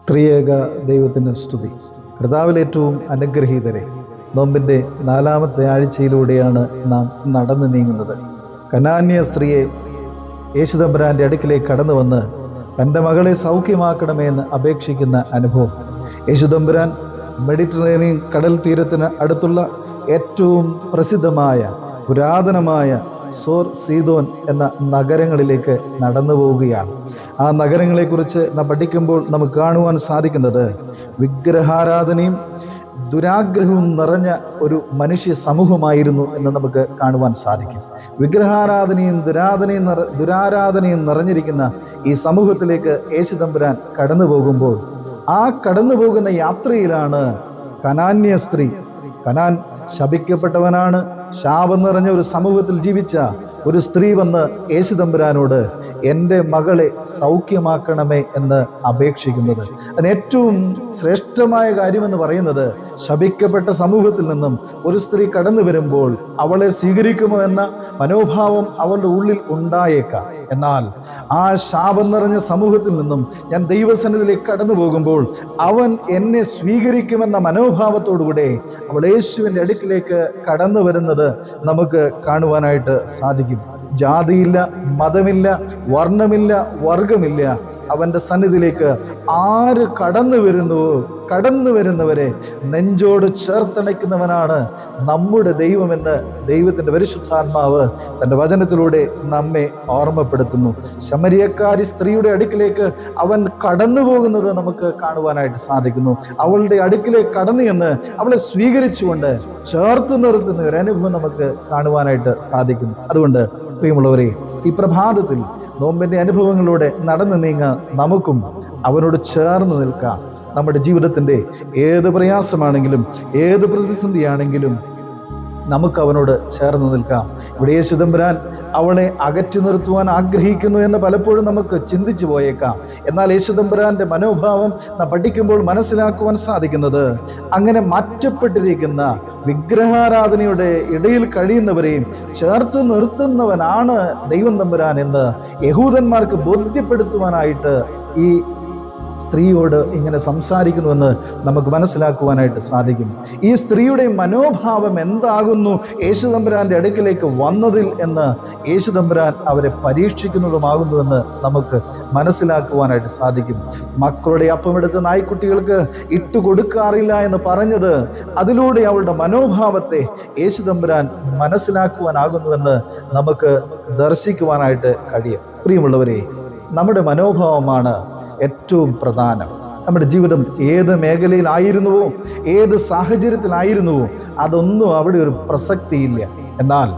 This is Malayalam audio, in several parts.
ത്രിയേക ദൈവത്തിന് സ്തുതി. കർത്താവിൽ ഏറ്റവും അനുഗ്രഹീതരെ, നോമ്പിൻ്റെ 4-ാമത്തെ ആഴ്ചയിലൂടെയാണ് നാം നടന്നു നീങ്ങുന്നത്. കനാന്യ സ്ത്രീയെ യേശുതമ്പുരാൻ്റെ അടുക്കിലേക്ക് കടന്നു വന്ന് തൻ്റെ മകളെ സൗഖ്യമാക്കണമേ എന്ന് അപേക്ഷിക്കുന്ന അനുഭവം. യേശുതമ്പുരാൻ മെഡിറ്ററേനിയൻ കടൽ തീരത്തിന് അടുത്തുള്ള ഏറ്റവും പ്രസിദ്ധമായ പുരാതനമായ സോർ സീദോൻ എന്ന നഗരങ്ങളിലേക്ക് നടന്നു പോവുകയാണ്. ആ നഗരങ്ങളെക്കുറിച്ച് നാം പഠിക്കുമ്പോൾ നമുക്ക് കാണുവാൻ സാധിക്കുന്നത് വിഗ്രഹാരാധനയും ദുരാഗ്രഹവും നിറഞ്ഞ ഒരു മനുഷ്യ സമൂഹമായിരുന്നു എന്ന് നമുക്ക് കാണുവാൻ സാധിക്കും. വിഗ്രഹാരാധനയും ദുരാരാധനയും നിറഞ്ഞിരിക്കുന്ന ഈ സമൂഹത്തിലേക്ക് യേശുതമ്പുരാൻ കടന്നു പോകുമ്പോൾ ആ കടന്നു പോകുന്ന യാത്രയിലാണ് കനാന്യ സ്ത്രീ, കനാൻ ശപിക്കപ്പെട്ടവനാണ്, ശാപം നിറഞ്ഞ ഒരു സമൂഹത്തിൽ ജീവിച്ച ഒരു സ്ത്രീ വന്ന് യേശുതമ്പുരാനോട് എൻ്റെ മകളെ സൗഖ്യമാക്കണമേ എന്ന് അപേക്ഷിക്കുന്നത്. അതിന് ഏറ്റവും ശ്രേഷ്ഠമായ കാര്യമെന്ന് പറയുന്നത്, ശപിക്കപ്പെട്ട സമൂഹത്തിൽ നിന്നും ഒരു സ്ത്രീ കടന്നു വരുമ്പോൾ അവളെ സ്വീകരിക്കുമോ എന്ന മനോഭാവം അവളുടെ ഉള്ളിൽ ഉണ്ടായേക്കാം. എന്നാൽ ആ ശാപം നിറഞ്ഞ സമൂഹത്തിൽ നിന്നും ഞാൻ ദൈവസന്നിധിയിലേക്ക് കടന്നു പോകുമ്പോൾ അവൻ എന്നെ സ്വീകരിക്കുമെന്ന മനോഭാവത്തോടുകൂടെ അവൾ യേശുവിൻ്റെ അടുക്കിലേക്ക് കടന്നു വരുന്നത് നമുക്ക് കാണുവാനായിട്ട് സാധിക്കും. ജാതിയില്ല, മതമില്ല, വർണ്ണമില്ല, വർഗമില്ല. അവൻ്റെ സന്നിധിയിലേക്ക് ആര് കടന്നു വരുന്നവരെ നെഞ്ചോട് ചേർത്തണയ്ക്കുന്നവനാണ് നമ്മുടെ ദൈവമെന്ന് ദൈവത്തിൻ്റെ പരിശുദ്ധാത്മാവ് തൻ്റെ വചനത്തിലൂടെ നമ്മെ ഓർമ്മപ്പെടുത്തുന്നു. ശമരിയക്കാരി സ്ത്രീയുടെ അടുക്കിലേക്ക് അവൻ കടന്നു പോകുന്നത് നമുക്ക് കാണുവാനായിട്ട് സാധിക്കുന്നു. അവളുടെ അടുക്കിലേക്ക് കടന്നു എന്ന് അവളെ സ്വീകരിച്ചുകൊണ്ട് ചേർത്ത് നിർത്തുന്ന ഒരു അനുഭവം നമുക്ക് കാണുവാനായിട്ട് സാധിക്കുന്നു. അതുകൊണ്ട് പ്രിയമുള്ളവരെ, ഈ പ്രഭാതത്തിൽ നോമ്പിൻ്റെ അനുഭവങ്ങളിലൂടെ നടന്നു നീങ്ങാൻ നമുക്കും അവനോട് ചേർന്ന് നിൽക്കാം. നമ്മുടെ ജീവിതത്തിൻ്റെ ഏത് പ്രയാസമാണെങ്കിലും ഏത് പ്രതിസന്ധിയാണെങ്കിലും നമുക്ക് അവനോട് ചേർന്ന് നിൽക്കാം. ഇവിടെ യേശുതമ്പുരാൻ അവളെ അകറ്റി നിർത്തുവാൻ ആഗ്രഹിക്കുന്നു എന്ന് പലപ്പോഴും നമുക്ക് ചിന്തിച്ചു പോയേക്കാം. എന്നാൽ യേശുതമ്പുരാന്റെ മനോഭാവം നാം പഠിക്കുമ്പോൾ മനസ്സിലാക്കുവാൻ സാധിക്കുന്നത്, അങ്ങനെ മാറ്റപ്പെട്ടിരിക്കുന്ന വിഗ്രഹാരാധനയുടെ ഇടയിൽ കഴിയുന്നവരെയും ചേർത്ത് നിർത്തുന്നവനാണ് ദൈവം തമ്പുരാൻ എന്ന് യഹൂദന്മാർക്ക് ബോധ്യപ്പെടുത്തുവാനായിട്ട് ഈ സ്ത്രീയോട് ഇങ്ങനെ സംസാരിക്കുന്നുവെന്ന് നമുക്ക് മനസ്സിലാക്കുവാനായിട്ട് സാധിക്കും. ഈ സ്ത്രീയുടെ മനോഭാവം എന്താകുന്നു യേശുതമ്പുരാന്റെ അടുക്കിലേക്ക് വന്നതിൽ എന്ന് യേശുതമ്പുരാൻ അവരെ പരീക്ഷിക്കുന്നതുമാകുന്നുവെന്ന് നമുക്ക് മനസ്സിലാക്കുവാനായിട്ട് സാധിക്കും. മക്കളുടെ അപ്പമെടുത്ത് നായ്ക്കുട്ടികൾക്ക് ഇട്ടുകൊടുക്കാറില്ല എന്ന് പറഞ്ഞത് അതിലൂടെ അവളുടെ മനോഭാവത്തെ യേശുതമ്പുരാൻ മനസ്സിലാക്കുവാനാകുന്നുവെന്ന് നമുക്ക് ദർശിക്കുവാനായിട്ട് കഴിയും. പ്രിയമുള്ളവരെ, നമ്മുടെ മനോഭാവമാണ് ഏറ്റവും പ്രധാനം. നമ്മുടെ ജീവിതം ഏത് മേഖലയിലായിരുന്നുവോ, ഏത് സാഹചര്യത്തിലായിരുന്നുവോ, അതൊന്നും അവിടെ ഒരു പ്രസക്തിയില്ല. എന്നാൽ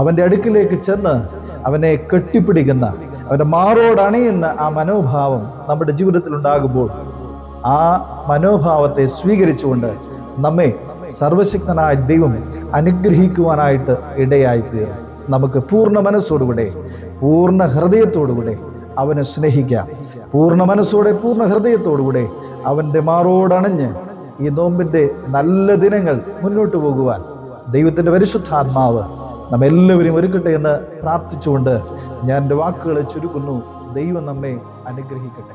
അവൻ്റെ അടുക്കിലേക്ക് ചെന്ന് അവനെ കെട്ടിപ്പിടിക്കുന്ന, അവൻ്റെ മാറോടണയുന്ന ആ മനോഭാവം നമ്മുടെ ജീവിതത്തിൽ ഉണ്ടാകുമ്പോൾ ആ മനോഭാവത്തെ സ്വീകരിച്ചുകൊണ്ട് നമ്മെ സർവശക്തനായ ദൈവം അനുഗ്രഹിക്കുവാനായിട്ട് ഇടയായിത്തീരും. നമുക്ക് പൂർണ്ണ മനസ്സോടുകൂടെ, പൂർണ്ണ ഹൃദയത്തോടുകൂടെ അവനെ സ്നേഹിക്കാം. പൂർണ്ണ മനസ്സോടെ, പൂർണ്ണ ഹൃദയത്തോടുകൂടെ അവൻ്റെ മാറോടണഞ്ഞ് ഈ നോമ്പിൻ്റെ നല്ല ദിനങ്ങൾ മുന്നോട്ട് പോകുവാൻ ദൈവത്തിൻ്റെ പരിശുദ്ധാത്മാവ് നമ്മെല്ലാവരും ഒരുക്കട്ടെ എന്ന് പ്രാർത്ഥിച്ചുകൊണ്ട് ഞാൻ എൻ്റെ വാക്കുകളെ ചുരുക്കുന്നു. ദൈവം നമ്മെ അനുഗ്രഹിക്കട്ടെ.